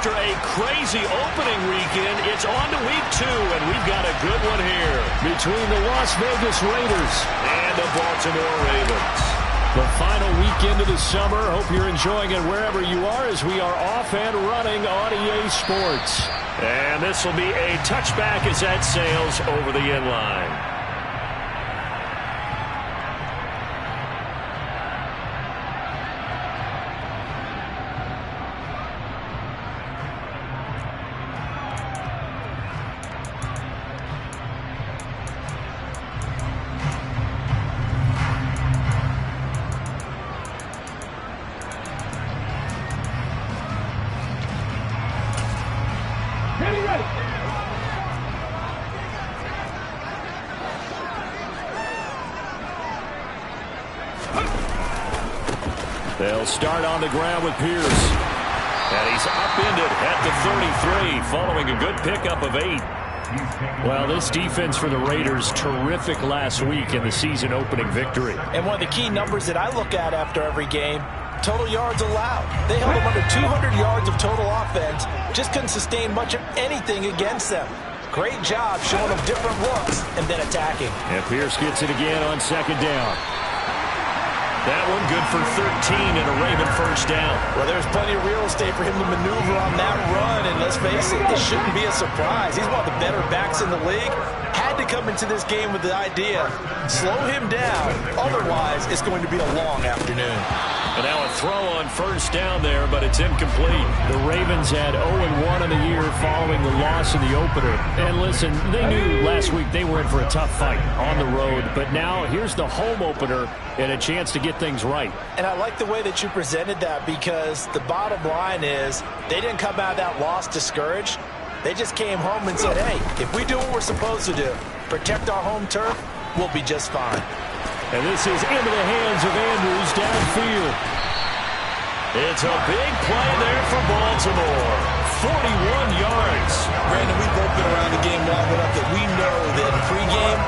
after a crazy opening weekend, it's on to week 2, and we've got a good one here between the Las Vegas Raiders and the Baltimore Ravens. The final weekend of the summer. Hope you're enjoying it wherever you are as we are off and running on EA Sports. And this will be a touchback as that sails over the end line. They'll start on the ground with Pierce. And he's upended at the 33 following a good pickup of 8. Well, this defense for the Raiders, terrific last week in the season opening victory. And one of the key numbers that I look at after every game, total yards allowed. They held them under 200 yards of total offense, just couldn't sustain much of anything against them. Great job showing them different looks and then attacking. And Pierce gets it again on second down. That one good for 13 and a Raven first down. Well, there's plenty of real estate for him to maneuver on that run, and let's face it, it shouldn't be a surprise. He's one of the better backs in the league. Had to come into this game with the idea, slow him down, otherwise it's going to be a long afternoon. And now a throw on first down there, but it's incomplete. The Ravens had 0-1 in the year following the loss in the opener. And listen, they knew last week they were in for a tough fight on the road, but now here's the home opener and a chance to get things right. And I like the way that you presented that, because the bottom line is they didn't come out of that loss discouraged. They just came home and said, hey, if we do what we're supposed to do, protect our home turf, we'll be just fine. And this is into the hands of Andrews downfield. It's a big play there for Baltimore. 41 yards. Brandon, we've both been around the game long enough that we know that in pregame,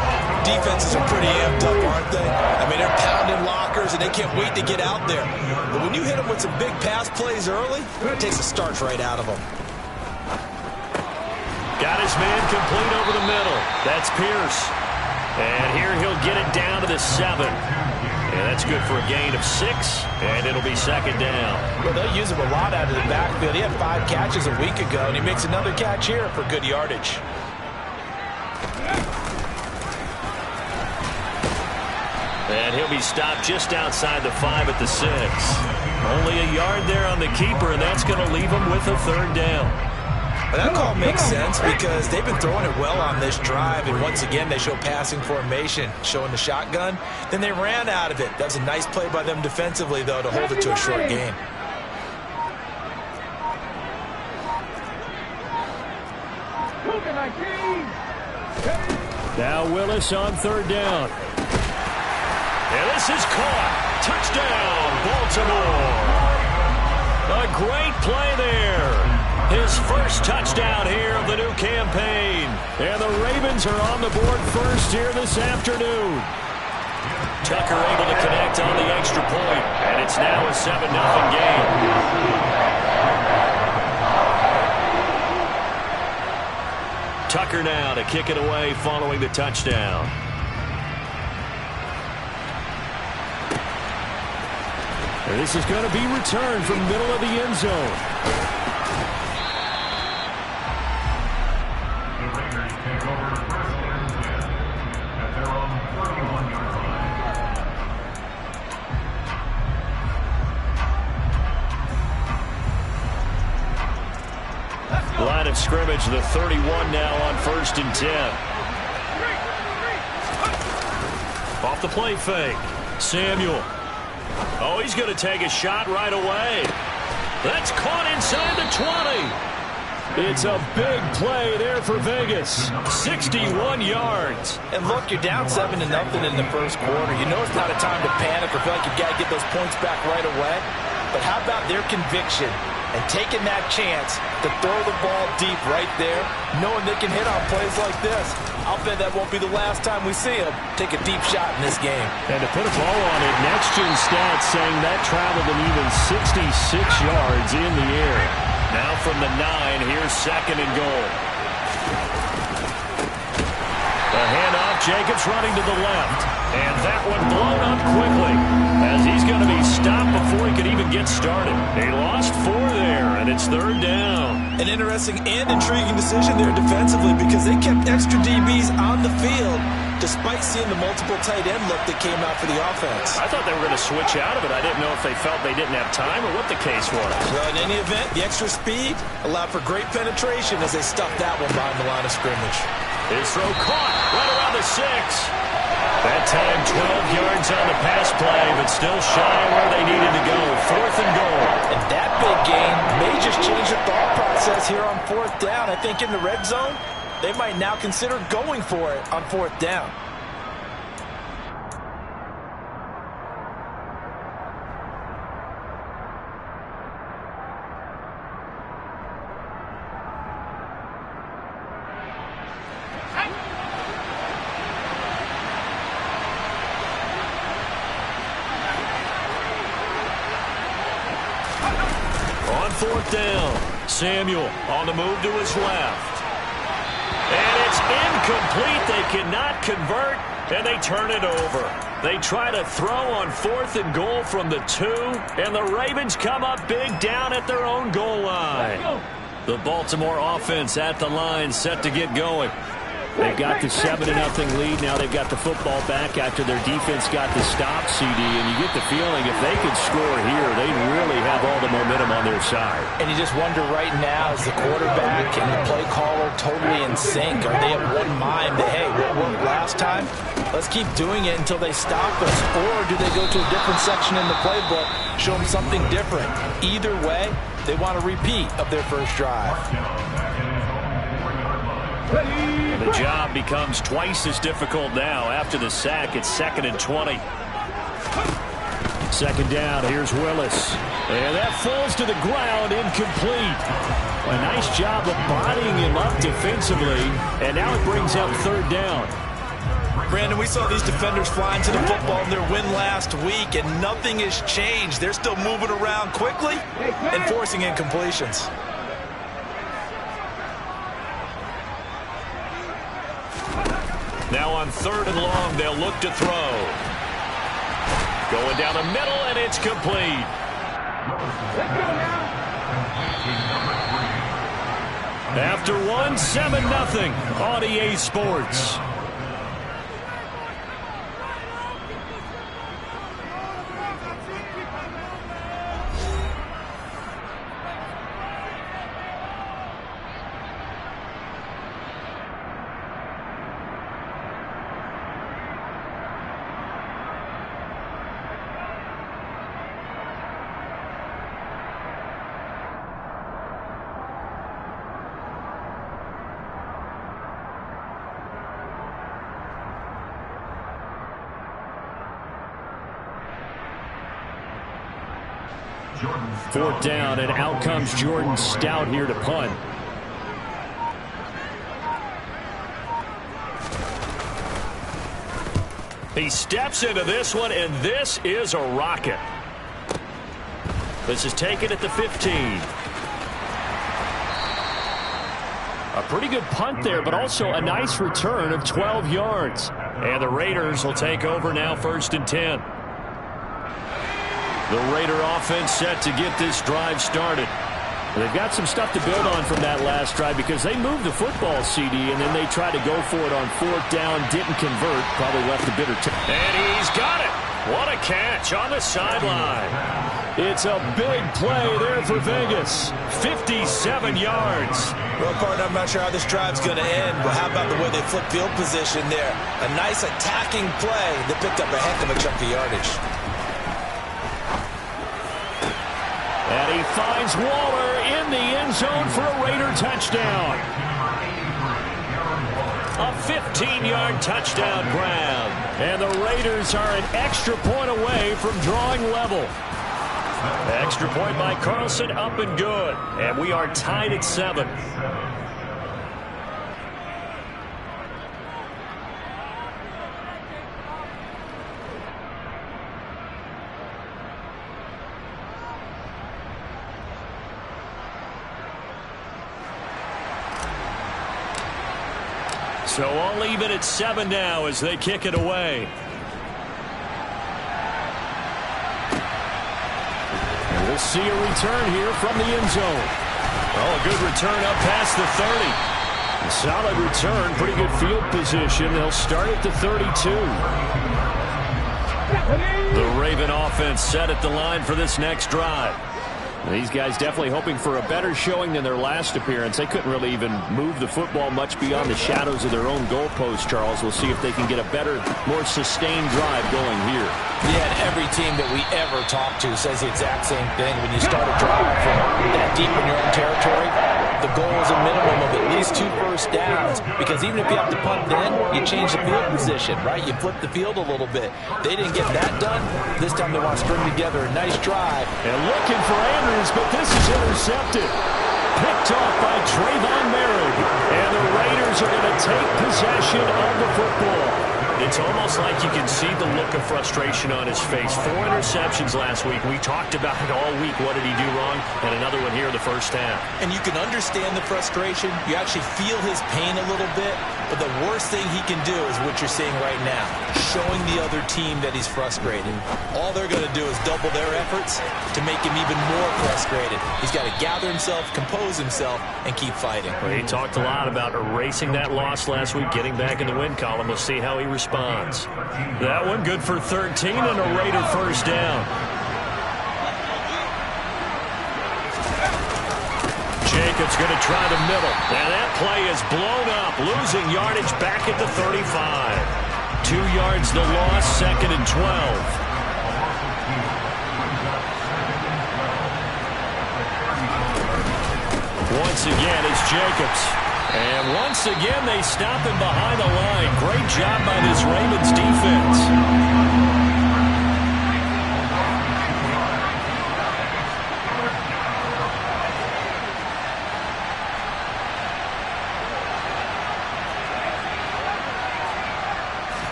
defenses are pretty amped up, aren't they? I mean, they're pounding lockers, and they can't wait to get out there. But when you hit them with some big pass plays early, it takes the starch right out of them. Got his man complete over the middle. That's Pierce. And here he'll get it down to the 7. And that's good for a gain of 6, and it'll be second down. Well, they'll use him a lot out of the backfield. He had 5 catches a week ago, and he makes another catch here for good yardage. And he'll be stopped just outside the 5 at the 6. Only a yard there on the keeper, and that's going to leave him with a third down. Well, that call makes sense because they've been throwing it well on this drive, and once again they show passing formation, showing the shotgun. Then they ran out of it. That was a nice play by them defensively, though, to hold it to a short gain. Now Willis on third down. And this is caught. Touchdown, Baltimore. A great play there. His first touchdown here of the new campaign. And the Ravens are on the board first here this afternoon. Tucker able to connect on the extra point. And it's now a 7-0 game. Tucker now to kick it away following the touchdown. And this is going to be returned from middle of the end zone. Line of scrimmage, the 31 now on 1st and 10. Off the play fake. Samuel. Oh, he's going to take a shot right away. That's caught inside the 20. It's a big play there for Vegas. 61 yards. And look, you're down 7-0 in the first quarter. You know it's not a time to panic or feel like you've got to get those points back right away. But how about their conviction and taking that chance to throw the ball deep right there, knowing they can hit on plays like this? I'll bet that won't be the last time we see them take a deep shot in this game. And to put a ball on it, Next Gen Stats saying that traveled an even 66 yards in the air. Now from the 9, here's 2nd and goal. The handoff, Jacobs running to the left. And that one blown up quickly as he's going to be stopped before he could even get started. He lost 4 there, and it's 3rd down. An interesting and intriguing decision there defensively because they kept extra DBs on the field despite seeing the multiple tight end look that came out for the offense. I thought they were going to switch out of it. I didn't know if they felt they didn't have time or what the case was. Well, in any event, the extra speed allowed for great penetration as they stuffed that one behind the line of scrimmage. His throw caught right around the 6. That time 12 yards on the pass play, but still shy of where they needed to go. 4th and goal. And that big gain may just change the thought process here on 4th down. I think in the red zone, they might now consider going for it on 4th down. On 4th down, Samuel on the move to his left. And it's incomplete. They cannot convert, and they turn it over. They try to throw on 4th and goal from the 2, and the Ravens come up big down at their own goal line. The Baltimore offense at the line, set to get going. They've got the 7-0 lead. Now they've got the football back after their defense got the stop, CD, and you get the feeling if they could score here, they'd really have all the momentum on their side. And you just wonder right now, is the quarterback and the play caller totally in sync? Are they of one mind that, hey, what worked last time? Let's keep doing it until they stop us. Or do they go to a different section in the playbook, show them something different? Either way, they want a repeat of their first drive. The job becomes twice as difficult now. After the sack, it's 2nd and 20. 2nd down, here's Willis. And that falls to the ground, incomplete. A nice job of bodying him up defensively, and now it brings up 3rd down. Brandon, we saw these defenders flying to the football in their win last week, and nothing has changed. They're still moving around quickly and forcing incompletions. Now on 3rd and long, they'll look to throw. Going down the middle, and it's complete. After one, 7-0 on EA Sports. Fourth down, and out comes Jordan Stout here to punt. He steps into this one, and this is a rocket. This is taken at the 15. A pretty good punt there, but also a nice return of 12 yards. And the Raiders will take over now, 1st and 10. The Raider offense set to get this drive started. They've got some stuff to build on from that last drive because they moved the football, CD, and then they tried to go for it on 4th down, didn't convert, probably left a bitter taste. And he's got it. What a catch on the sideline. It's a big play there for Vegas. 57 yards. Well, partner, I'm not sure how this drive's going to end, but how about the way they flip field position there? A nice attacking play that picked up a heck of a chunk of yardage. And he finds Waller in the end zone for a Raider touchdown. A 15-yard touchdown grab. And the Raiders are an extra point away from drawing level. Extra point by Carlson, up and good. And we are tied at 7. So all even at 7 now as they kick it away. And we'll see a return here from the end zone. Oh, a good return up past the 30. A solid return, pretty good field position. They'll start at the 32. The Raven offense set at the line for this next drive. These guys definitely hoping for a better showing than their last appearance. They couldn't really even move the football much beyond the shadows of their own goalpost, Charles. We'll see if they can get a better, more sustained drive going here. Yeah, and every team that we ever talk to says the exact same thing. When you start a drive from that deep in your own territory, the goal is a minimum of at least 2 first downs, because even if you have to punt then, you change the field position, right? You flip the field a little bit. They didn't get that done. This time they want to string together a nice drive. And looking for Andrews, but this is intercepted. Picked off by Trayvon Merrick. And the Raiders are going to take possession of the football. It's almost like you can see the look of frustration on his face. 4 interceptions last week. We talked about it all week. What did he do wrong? And another one here in the first half. And you can understand the frustration. You actually feel his pain a little bit. But the worst thing he can do is what you're seeing right now, showing the other team that he's frustrated. All they're going to do is double their efforts to make him even more frustrated. He's got to gather himself, compose himself, and keep fighting. Well, he talked a lot about erasing that loss last week, getting back in the win column. We'll see how he responds. That one good for 13 and a Raider first down. Jacobs going to try the middle. And that play is blown up, losing yardage back at the 35. 2 yards the loss, 2nd and 12. Once again, it's Jacobs. And once again, they stop him behind the line. Great job by this Ravens defense.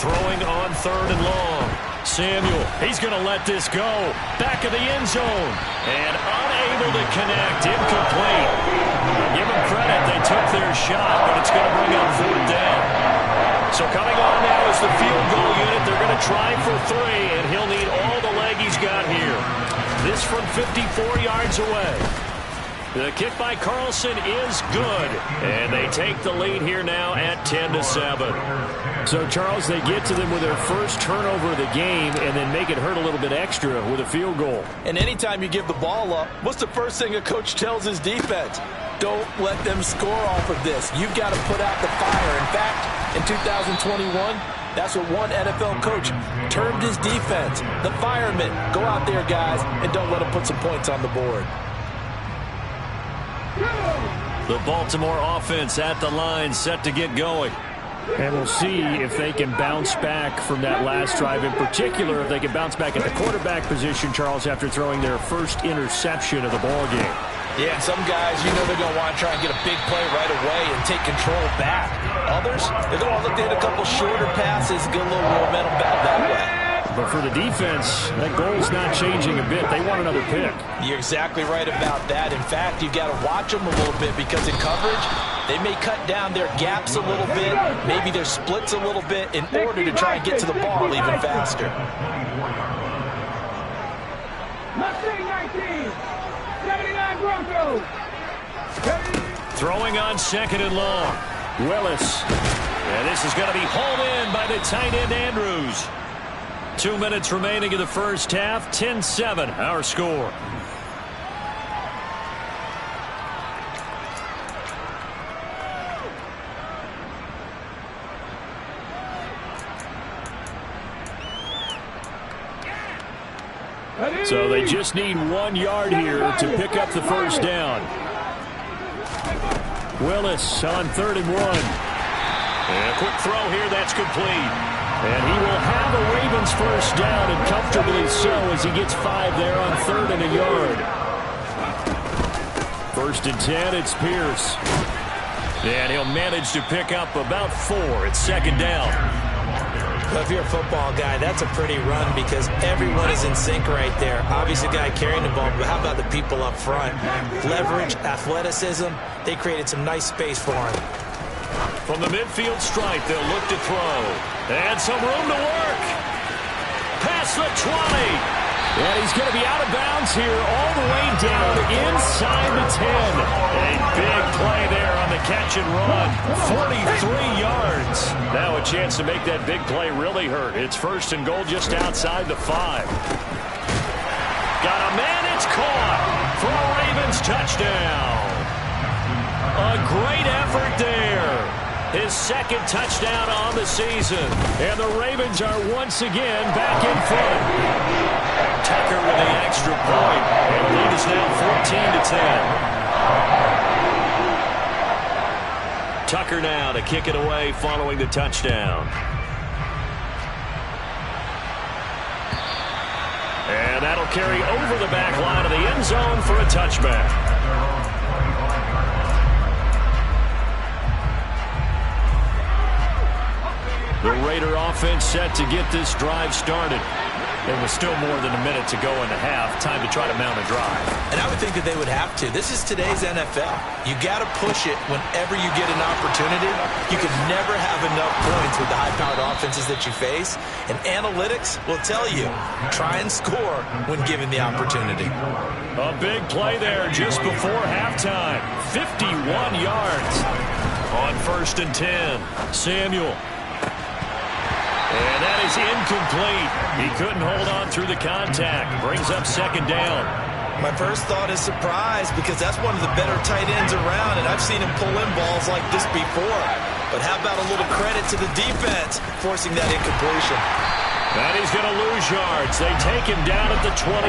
Throwing on 3rd and long. Samuel, he's going to let this go. Back of the end zone. And unable to connect. Incomplete. Give them credit. They took their shot, but it's going to bring up 4th down. So coming on now is the field goal unit. They're going to try for 3, and he'll need all the leg he's got here. This from 54 yards away. The kick by Carlson is good. And they take the lead here now at 10-7. So, Charles, they get to them with their first turnover of the game and then make it hurt a little bit extra with a field goal. And anytime you give the ball up, what's the first thing a coach tells his defense? Don't let them score off of this. You've got to put out the fire. In fact, in 2021, that's what one NFL coach termed his defense. The firemen. Go out there, guys, and don't let them put some points on the board. The Baltimore offense at the line, set to get going. And we'll see if they can bounce back from that last drive. In particular, if they can bounce back at the quarterback position, Charles, after throwing their first interception of the ball game. Yeah, some guys, you know they're going to want to try and get a big play right away and take control back. Others, they're going to look at a couple shorter passes, get a little momentum back that way. But for the defense, that goal's not changing a bit. They want another pick. You're exactly right about that. In fact, you've got to watch them a little bit because in coverage, they may cut down their gaps a little bit, maybe their splits a little bit in order to try and get to the ball even faster. Mustang 19, 79 Broncos. Throwing on 2nd and long. Willis. And this is going to be hauled in by the tight end Andrews. 2 minutes remaining in the first half. 10-7, our score. So they just need 1 yard here to pick up the first down. Willis on 3rd and 1. And a quick throw here, that's complete. And he will have a Ravens first down, and comfortably so, as he gets 5 there on 3rd and a yard. 1st and 10, it's Pierce. And he'll manage to pick up about 4. It's 2nd down. Well, if you're a football guy, that's a pretty run because everyone is in sync right there. Obviously, the guy carrying the ball, but how about the people up front? Leverage, athleticism, they created some nice space for him. From the midfield stripe, they'll look to throw. And some room to work. Past the 20. And he's going to be out of bounds here all the way down inside the 10. A big play there on the catch and run. 43 yards. Now a chance to make that big play really hurt. It's first and goal just outside the 5. Got a man, it's caught for a Ravens touchdown. A great effort there. His second touchdown on the season. And the Ravens are once again back in front. Tucker with the extra point. And the lead is now 14-10. Tucker now to kick it away following the touchdown. And that'll carry over the back line of the end zone for a touchback. The Raider offense set to get this drive started. There was still more than a minute to go in the half. Time to try to mount a drive. And I would think that they would have to. This is today's NFL. You got to push it whenever you get an opportunity. You can never have enough points with the high-powered offenses that you face. And analytics will tell you, try and score when given the opportunity. A big play there just before halftime. 51 yards on 1st and 10. Samuel. And that is incomplete. He couldn't hold on through the contact. Brings up second down. My first thought is surprise because that's one of the better tight ends around, and I've seen him pull in balls like this before. But how about a little credit to the defense forcing that incompletion? And he's going to lose yards. They take him down at the 26. We'll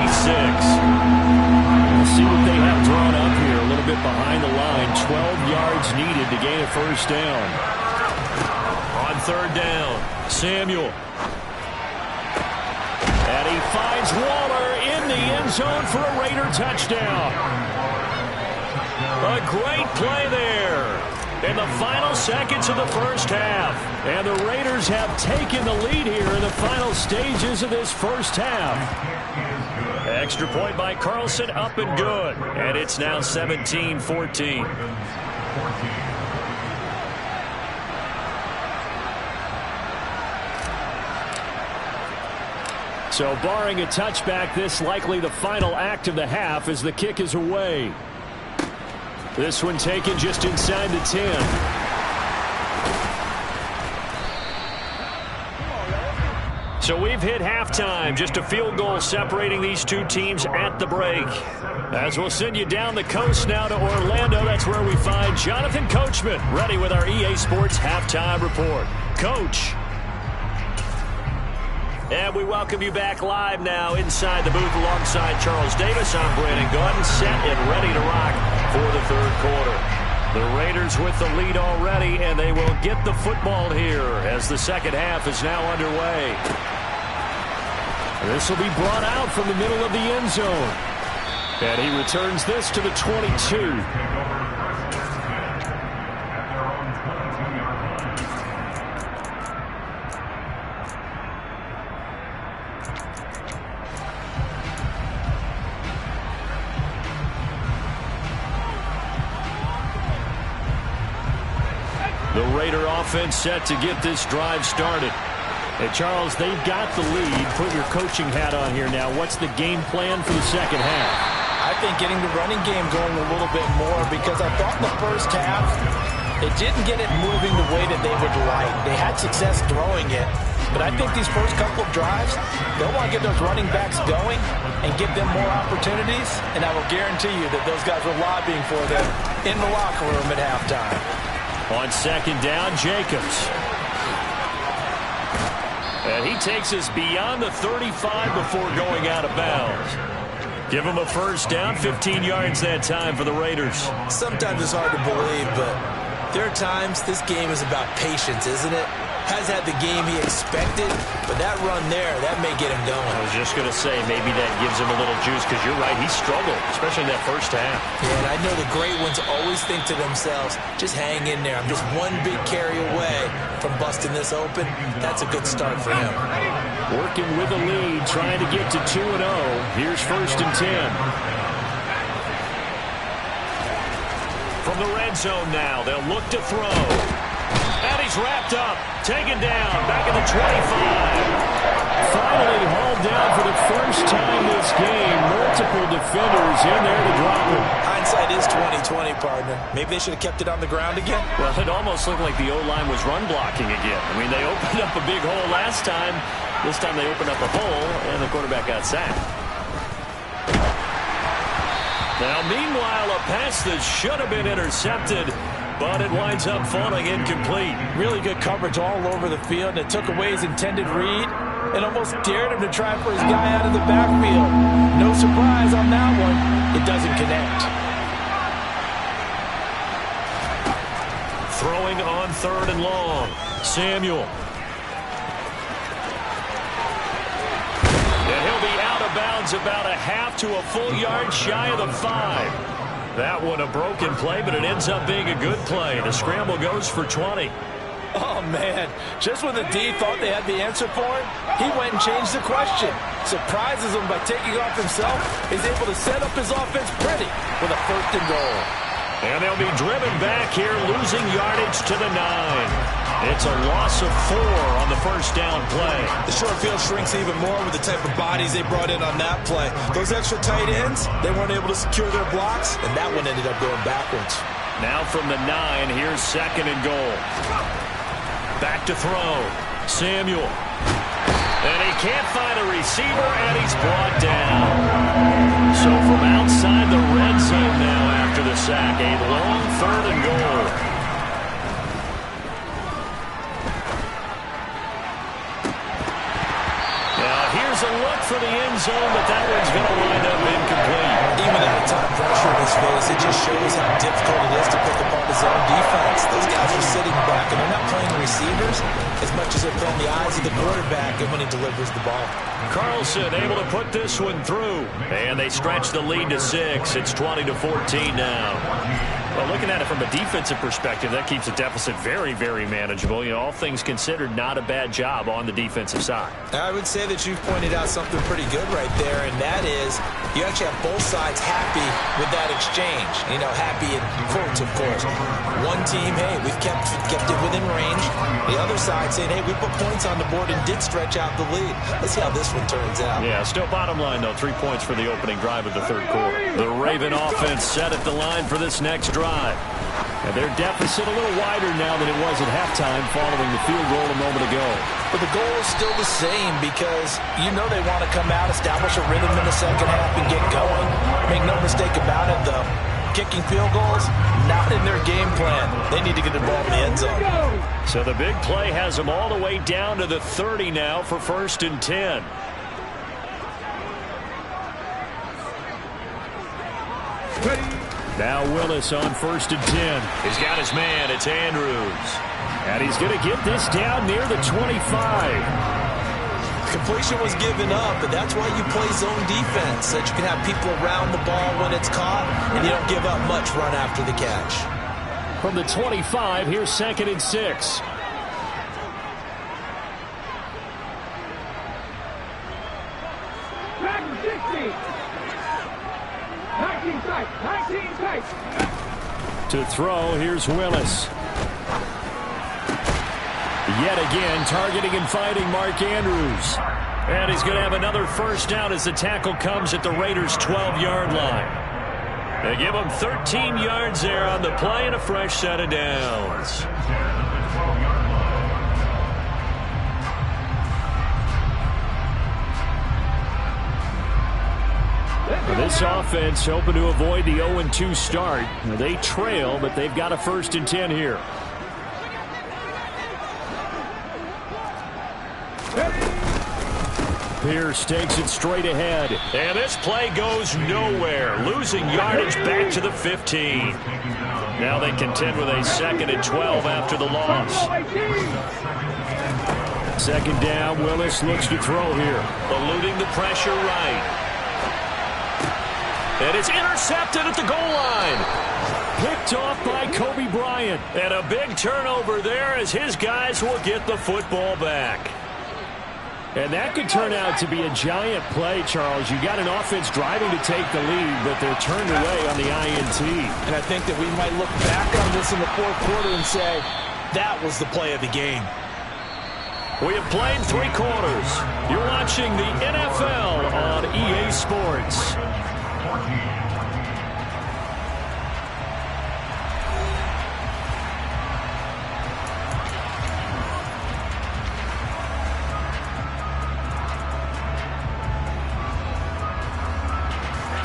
see what they have drawn up here. A little bit behind the line. 12 yards needed to gain a first down. On third down, Samuel. And he finds Waller in the end zone for a Raider touchdown. A great play there in the final seconds of the first half. And the Raiders have taken the lead here in the final stages of this first half. Extra point by Carlson, up and good. And it's now 17-14. So barring a touchback, this likely the final act of the half as the kick is away. This one taken just inside the 10. So we've hit halftime. Just a field goal separating these two teams at the break. As we'll send you down the coast now to Orlando, that's where we find Jonathan Coachman ready with our EA Sports Halftime Report. Coach. And we welcome you back live now inside the booth alongside Charles Davis. I'm Brandon Gordon, set and ready to rock for the third quarter. The Raiders with the lead already, and they will get the football here as the second half is now underway. This will be brought out from the middle of the end zone. And he returns this to the 22. The Raider offense set to get this drive started. And Charles, they've got the lead. Put your coaching hat on here now. What's the game plan for the second half? I think getting the running game going a little bit more because I thought in the first half it didn't get it moving the way that they would like. They had success throwing it. But I think these first couple of drives, they'll want to get those running backs going and give them more opportunities. And I will guarantee you that those guys were lobbying for them in the locker room at halftime. On second down, Jacobs. And he takes us beyond the 35 before going out of bounds. Give him a first down, 15 yards that time for the Raiders. Sometimes it's hard to believe, but there are times this game is about patience, isn't it? Has had the game he expected, but that run there, that may get him going. I was just going to say, maybe that gives him a little juice, because you're right, he struggled, especially in that first half. Yeah, and I know the great ones always think to themselves, just hang in there. I'm just one big carry away from busting this open. That's a good start for him. Working with a lead, trying to get to 2-0. Here's 1st and 10. From the red zone now, they'll look to throw. And he's wrapped up, taken down, back at the 25. Finally hauled down for the first time this game. Multiple defenders in there to drop him. Hindsight is 20/20, partner. Maybe they should have kept it on the ground again. Well, it almost looked like the O-line was run blocking again. I mean, they opened up a big hole last time. This time they opened up a hole, and the quarterback got sacked. Now, meanwhile, a pass that should have been intercepted, but it winds up falling incomplete. Really good coverage all over the field, and it took away his intended read and almost dared him to try for his guy out of the backfield. No surprise on that one. It doesn't connect. Throwing on 3rd and long. Samuel. And he'll be out of bounds about a half to a full yard shy of the 5. That one a broken play, but it ends up being a good play. The scramble goes for 20. Oh, man. Just when the D thought they had the answer for him, he went and changed the question. Surprises him by taking off himself. He's able to set up his offense pretty with a 1st and goal. And they'll be driven back here, losing yardage to the 9. It's a loss of 4 on the first down play. The short field shrinks even more with the type of bodies they brought in on that play. Those extra tight ends, they weren't able to secure their blocks, and that one ended up going backwards. Now from the 9, here's 2nd and goal. Back to throw. Samuel. And he can't find a receiver, and he's brought down. So from outside the red zone now after the sack, a long 3rd and goal. Now here's a look for the end zone, but that one's going to wind up incomplete. Even at a time pressure in his face, it just shows how difficult it is to pick apart his own defense. Those guys are sitting back, and they're not playing receivers as much as they're playing the eyes of the quarterback and when he delivers the ball. Carlson able to put this one through. And they stretch the lead to 6. It's 20-14 now. Well, looking at it from a defensive perspective, that keeps the deficit very, very manageable. You know, all things considered, not a bad job on the defensive side. I would say that you've pointed out something pretty good right there, and that is you actually have both sides happy with that exchange. You know, happy in quotes, of course. One team, hey, we've kept it within range. The other side saying, hey, we put points on the board and did stretch out the lead. Let's see how this one turns out. Yeah, still bottom line, though, 3 points for the opening drive of the 3rd quarter. The Raven offense set at the line for this next drive. And their deficit a little wider now than it was at halftime following the field goal a moment ago. But the goal is still the same because you know they want to come out, establish a rhythm in the second half, and get going. Make no mistake about it, though. Kicking field goals, not in their game plan. They need to get the ball in the end zone. So the big play has them all the way down to the 30 now for 1st and 10. Now Willis on 1st and 10. He's got his man. It's Andrews. And he's going to get this down near the 25. Completion was given up, but that's why you play zone defense, so that you can have people around the ball when it's caught, and you don't give up much run after the catch. From the 25, here's 2nd and 6. Back to 60. 19 tight. 19 tight. To throw, here's Willis. Yet again, targeting and fighting Mark Andrews. And he's going to have another first down as the tackle comes at the Raiders' 12-yard line. They give him 13 yards there on the play and a fresh set of downs. This offense hoping to avoid the 0-2 start. They trail, but they've got a 1st and 10 here. Pierce takes it straight ahead. And this play goes nowhere. Losing yardage back to the 15. Now they contend with a 2nd and 12 after the loss. 2nd down, Willis looks to throw here. Eluding the pressure right. And it's intercepted at the goal line. Picked off by Kobe Bryant. And a big turnover there as his guys will get the football back. And that could turn out to be a giant play, Charles. You got an offense driving to take the lead, but they're turned away on the INT. And I think that we might look back on this in the 4th quarter and say, that was the play of the game. We have played 3 quarters. You're watching the NFL on EA Sports.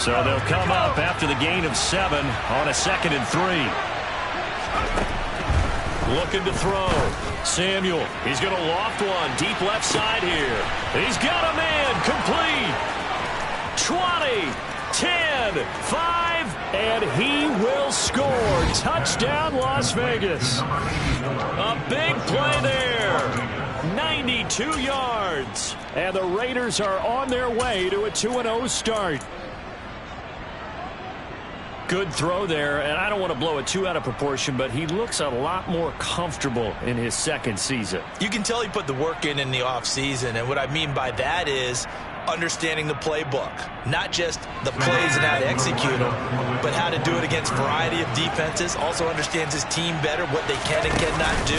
So they'll come up after the gain of 7 on a 2nd and 3. Looking to throw. Samuel, he's going to loft one deep left side here. He's got a man complete. 20, 10, 5, and he will score. Touchdown, Las Vegas. A big play there. 92 yards. And the Raiders are on their way to a 2-0 start. Good throw there, and I don't want to blow it too out of proportion, but he looks a lot more comfortable in his 2nd season. You can tell he put the work in the offseason, and what I mean by that is understanding the playbook. Not just the plays and how to execute them, but how to do it against a variety of defenses. Also understands his team better, what they can and cannot do.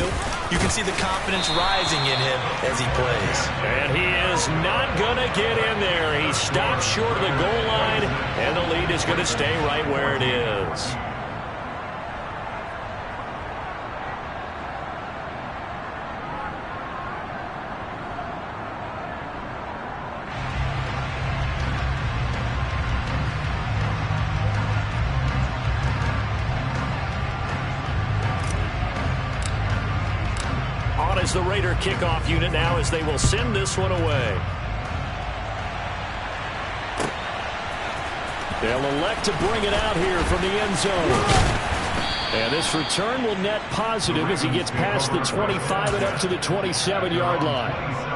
You can see the confidence rising in him as he plays. And he is not going to get in there. He stops short of the goal line, and the lead is going to stay right where it is. As the Raider kickoff unit now as they will send this one away. They'll elect to bring it out here from the end zone. And this return will net positive as he gets past the 25 and up to the 27-yard line.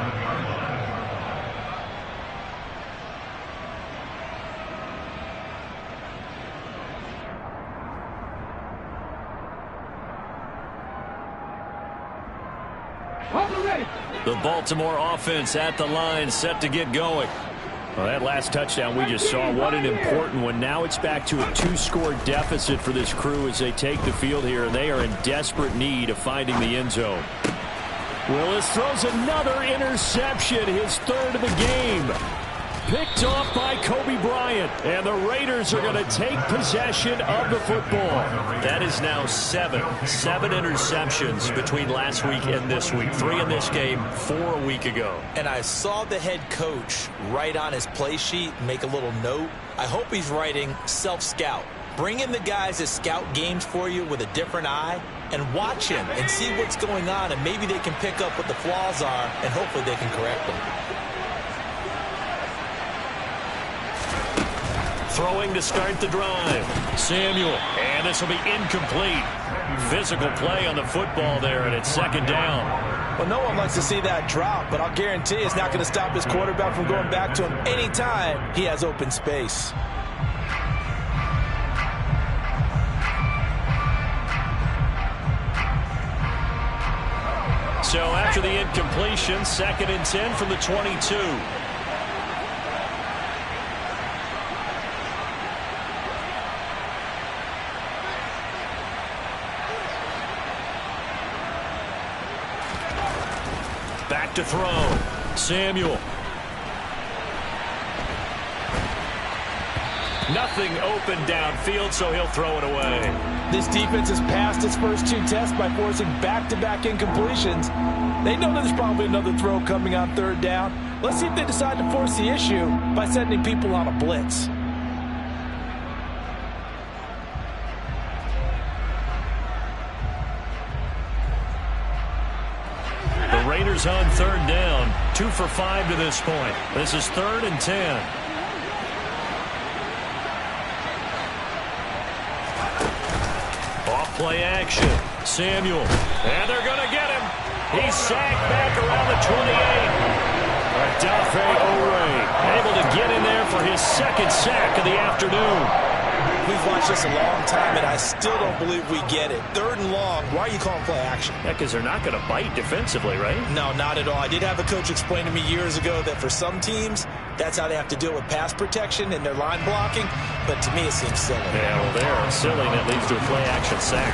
The Baltimore offense at the line, set to get going. Well, that last touchdown we just saw, what an important one. Now it's back to a 2-score deficit for this crew as they take the field here, and they are in desperate need of finding the end zone. Willis throws another interception, his 3rd of the game. Picked off by Kobe Bryant, and the Raiders are going to take possession of the football. That is now 7 interceptions between last week and this week. 3 in this game, 4 a week ago. And I saw the head coach write on his play sheet, make a little note. I hope he's writing self-scout. Bring in the guys that scout games for you with a different eye and watch him and see what's going on, and maybe they can pick up what the flaws are, and hopefully they can correct them. Throwing to start the drive. Samuel, and this will be incomplete. Physical play on the football there, and it's 2nd down. Well, no one likes to see that drop, but I'll guarantee it's not going to stop his quarterback from going back to him anytime he has open space. So after the incompletion, 2nd and 10 from the 22. Back to throw. Samuel. Nothing open downfield, so he'll throw it away. This defense has passed its first 2 tests by forcing back-to-back incompletions. They know there's probably another throw coming on 3rd down. Let's see if they decide to force the issue by sending people on a blitz. Raiders on 3rd down. 2 for 5 to this point. This is 3rd and 10. Off play action. Samuel. And they're going to get him. He's sacked back around the 28. Adafe Ore able to get in there for his 2nd sack of the afternoon. We've watched this a long time, and I still don't believe we get it. 3rd and long. Why are you calling play action? Yeah, because they're not going to bite defensively, right? No, not at all. I did have a coach explain to me years ago that for some teams, that's how they have to deal with pass protection and their line blocking. But to me, it seems silly. Yeah, well, they're silly, and it leads to a play action sack.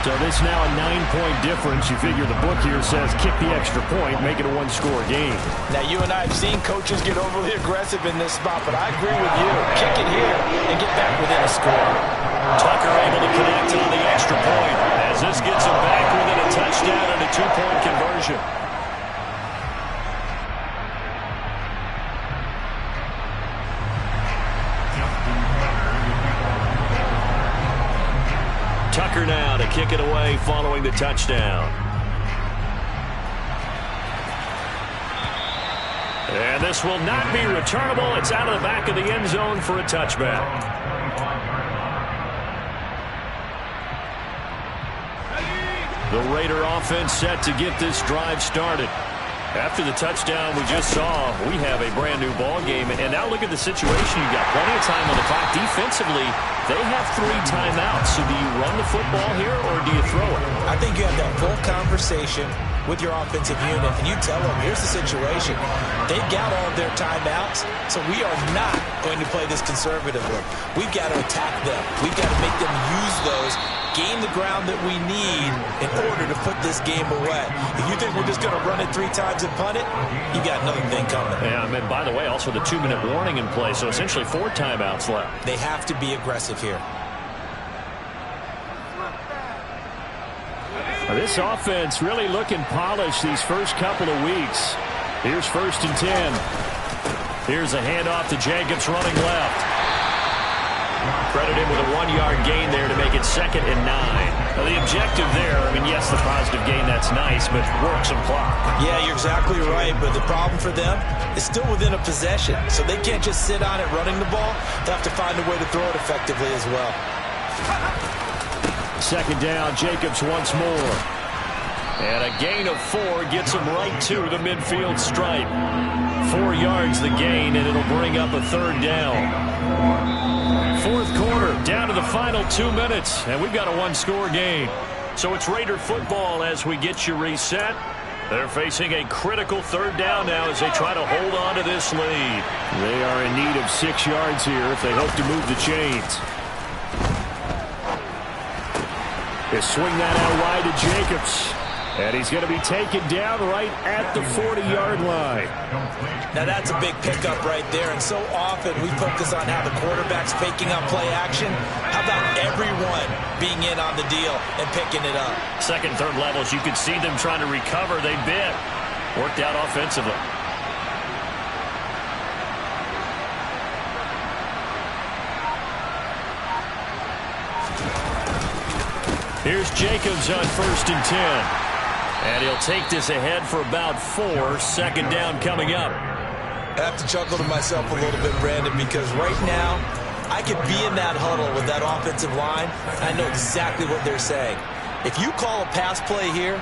So this now a 9-point difference. You figure the book here says kick the extra point, make it a one-score game. Now, you and I have seen coaches get overly aggressive in this spot, but I agree with you. Kick it here and get back within a score. Tucker able to connect on the extra point as this gets him back within a touchdown and a 2-point conversion. Tucker now to kick it away following the touchdown. And this will not be returnable. It's out of the back of the end zone for a touchback. The Raider offense set to get this drive started. After the touchdown we just saw, we have a brand new ball game. And now look at the situation. You got plenty of time on the clock. Defensively, they have 3 timeouts. So do you run the football here or do you throw it? I think you have that full conversation with your offensive unit, and you tell them, here's the situation. They've got all of their timeouts, so we are not going to play this conservatively. We've got to attack them. We've got to make them use those, gain the ground that we need in order to put this game away. If you think we're just going to run it 3 times and punt it, you got another thing coming. Yeah, and by the way, also the 2-minute warning in play, so essentially 4 timeouts left. They have to be aggressive here. This offense really looking polished these first couple of weeks. Here's 1st and 10. Here's a handoff to Jacobs running left. Credit him with a 1-yard gain there to make it 2nd and 9. Now the objective there, I mean, yes, the positive gain, that's nice, but work some clock. Yeah, you're exactly right, but the problem for them is still within a possession, so they can't just sit on it running the ball. They have to find a way to throw it effectively as well. 2nd down, Jacobs once more. And a gain of 4 gets him right to the midfield stripe. 4 yards the gain, and it'll bring up a 3rd down. 4th quarter, down to the final 2 minutes, and we've got a 1-score game. So it's Raider football as we get you reset. They're facing a critical 3rd down now as they try to hold on to this lead. They are in need of 6 yards here if they hope to move the chains. They swing that out wide to Jacobs. And he's going to be taken down right at the 40-yard line. Now that's a big pickup right there. And so often we focus on how the quarterback's faking up play action. How about everyone being in on the deal and picking it up? 2nd, 3rd levels, you could see them trying to recover. They bit. Worked out offensively. Here's Jacobs on 1st and 10. And he'll take this ahead for about 4. 2nd down coming up. I have to chuckle to myself a little bit, Brandon, because right now I could be in that huddle with that offensive line. I know exactly what they're saying. If you call a pass play here,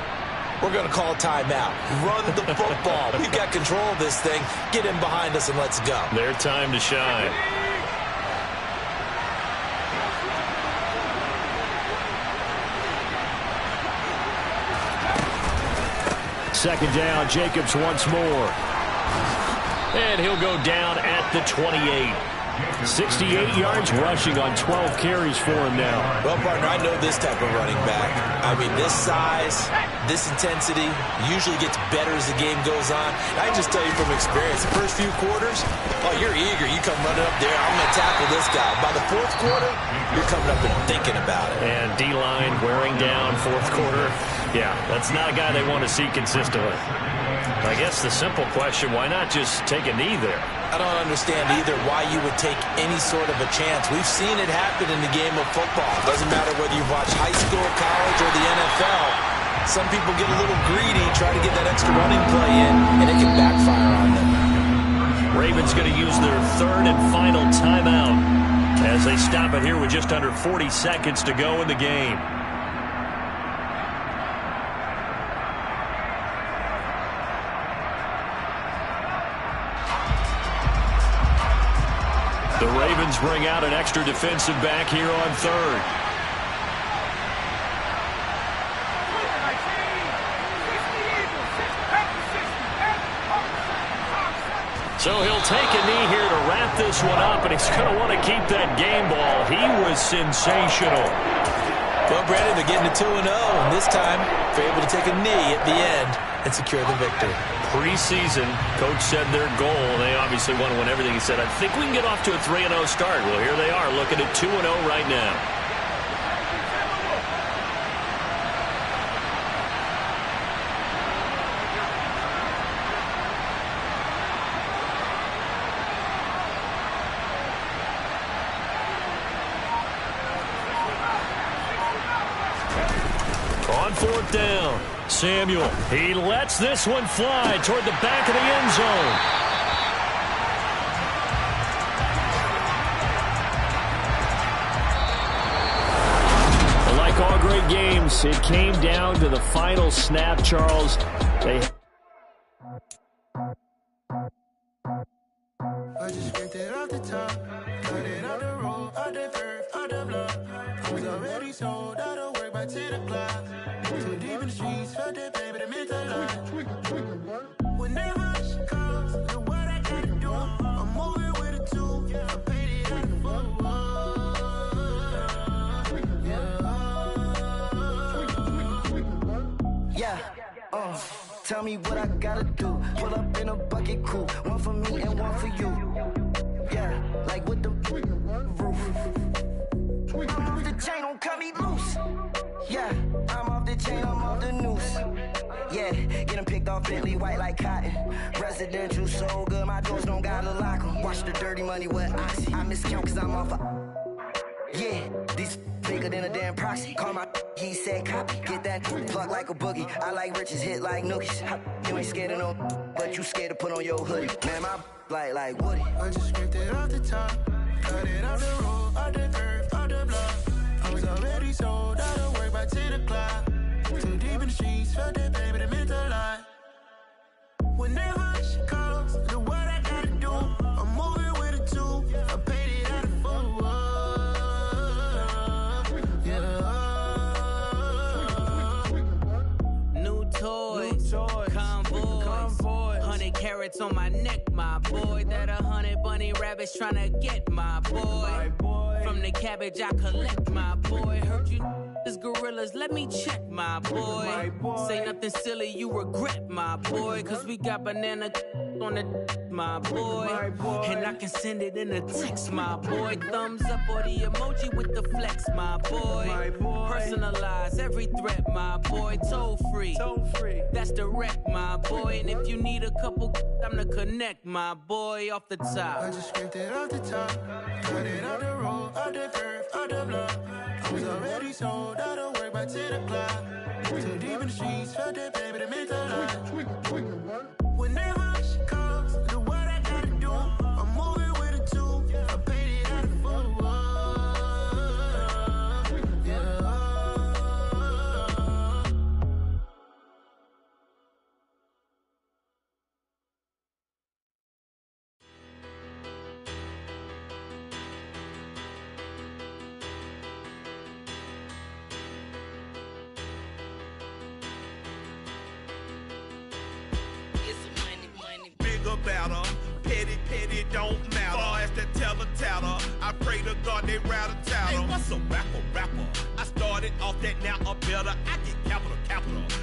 we're going to call a timeout. Run the football. We've got control of this thing. Get in behind us and let's go. Their time to shine. Second down, Jacobs once more. And he'll go down at the 28. 68 yards rushing on 12 carries for him now. Well, partner, I know this type of running back. I mean, this size, this intensity usually gets better as the game goes on. I can just tell you from experience, the first few quarters, oh, you're eager. You come running up there, I'm going to tackle this guy. By the 4th quarter, you're coming up and thinking about it. And D-line wearing down 4th quarter. Yeah, that's not a guy they want to see consistently. I guess the simple question, why not just take a knee there? I don't understand either why you would take any sort of a chance. We've seen it happen in the game of football. Doesn't matter whether you've watched high school, college, or the NFL. Some people get a little greedy, try to get that extra running play in, and it can backfire on them. Ravens going to use their 3rd and final timeout as they stop it here with just under 40 seconds to go in the game. The Ravens bring out an extra defensive back here on 3rd. So he'll take a knee here to wrap this one up, and he's going to want to keep that game ball. He was sensational. Well, Brandon, they're getting to 2-0, and this time they're able to take a knee at the end and secure the victory. Preseason, coach said their goal, they obviously want to win everything. He said, I think we can get off to a 3-0 start. Well, here they are looking at 2-0 right now. On fourth down, Samuel. He lets this one fly toward the back of the end zone. Like all great games, it came down to the final snap, Charles. I just scraped it off the top, cut it off the road, off the turf, off the block. I was already sold out of work by 10 o'clock. Too deep in the streets, felt that pain, but it meant a lot. When that rush comes, look what I gotta do. I'm moving with a two, I paid it out the tell me what I gotta do. Pull up in a bucket crew, one for me and one for you. Yeah, like with the roof. I'm off the chain, don't cut me loose. Yeah, I'm off the chain, I'm off the noose. Yeah, getting picked off Bentley white like cotton. Residential so good, my doors don't gotta lock 'em. Watch the dirty money with oxy. I miscount cause I'm off a... Yeah, these bigger than a damn proxy. Call my he said copy. Get that plug like a boogie. I like riches, hit like nookies. You ain't scared of no, but you scared to put on your hoodie. Man, my like Woody. I just scraped it off the top, cut it off the road, off the curve, off the block. I was already sold out of work by 10 o'clock. Too deep in the streets, felt that pain, but it meant a lot. When that rush comes, look what I gotta do. I'm moving with a two, I paid it out of full. Toys, convoys, 100 carats on my neck, my boy. That 100 bunny rabbits tryna get my boy. From the cabbage I collect, my boy. Heard you is gorillas, let me check, my boy. Say nothing silly, you regret, my boy. Cause we got banana on the my boy. And I can send it in a text, my boy. Thumbs up or the emoji with the flex, my boy. Personalize every threat, my boy. Toll free. That's direct, my boy. And if you need a couple, I'm the connect, my boy, off the top. I just scraped it off the top, cut it off the road, off the curve, off the block. I was already sold out of work by 10 o'clock. Too deep in the streets, felt that pain, but it meant a lot. When that rush comes, look what I gotta do. I'm moving with a two, I paid it out of full. Battle. Petty, don't matter. Far as the teller, I pray to God they rattle tattle. Hey, what's a rapper? I started off that, now I'm better. I get capital.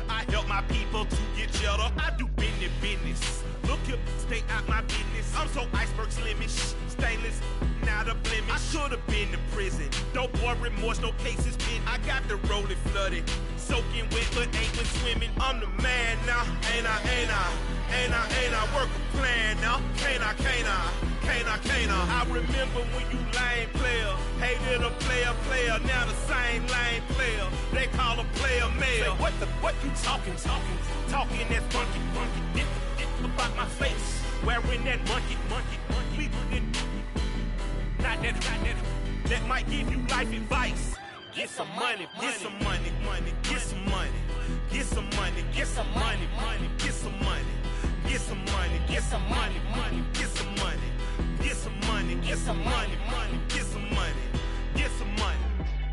I help my people to get cheddar. I do business. Look here, stay out my business. I'm so iceberg slimish, stainless, not a blemish. I should've been in prison. No boy remorse, no cases pinned. I got the rolling flooded, soaking wet, but ain't been swimming. I'm the man now, ain't I? Work a plan now, can't I? I remember when you lame player, hated a player, now the same lame player. They call a player male. Say, what you talking that's funky. Get about my face, wearing that monkey. We not that might give you life advice. Get some money.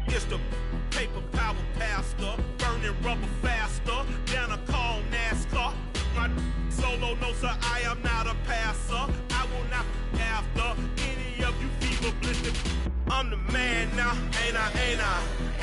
It's the paper power pastor, burning rubber faster than a call NASCAR. My solo, no sir, I am not a passer. I will not after any of you fever blistered. I'm the man now, ain't I?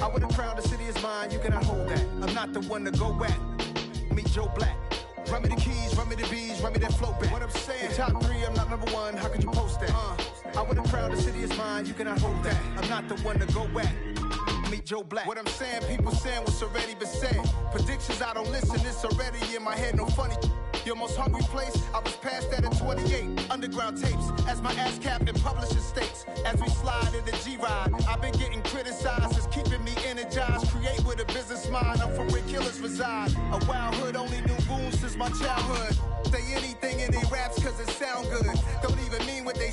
I would've crowned the city is mine, you cannot hold that. I'm not the one to go back. Meet Joe Black. Run me the keys, run me the bees, run me that flow back. What I'm saying, top 3, I'm not number 1, how could you post that? I would've crowned the city is mine, you cannot hold that. I'm not the one to go back. Meet Joe Black. What I'm saying, people saying what's already been said. Predictions, I don't listen, it's already in my head, no funny. Your most hungry place, I was past that at 28. Underground tapes, as my ass cap in publishing states. As we slide in the G-Ride, I've been getting criticized, it's keeping me energized. Create with a business mind, I'm from where killers reside. A wild hood, only knew goons since my childhood. Say anything in their raps cause it sound good. Don't even mean what they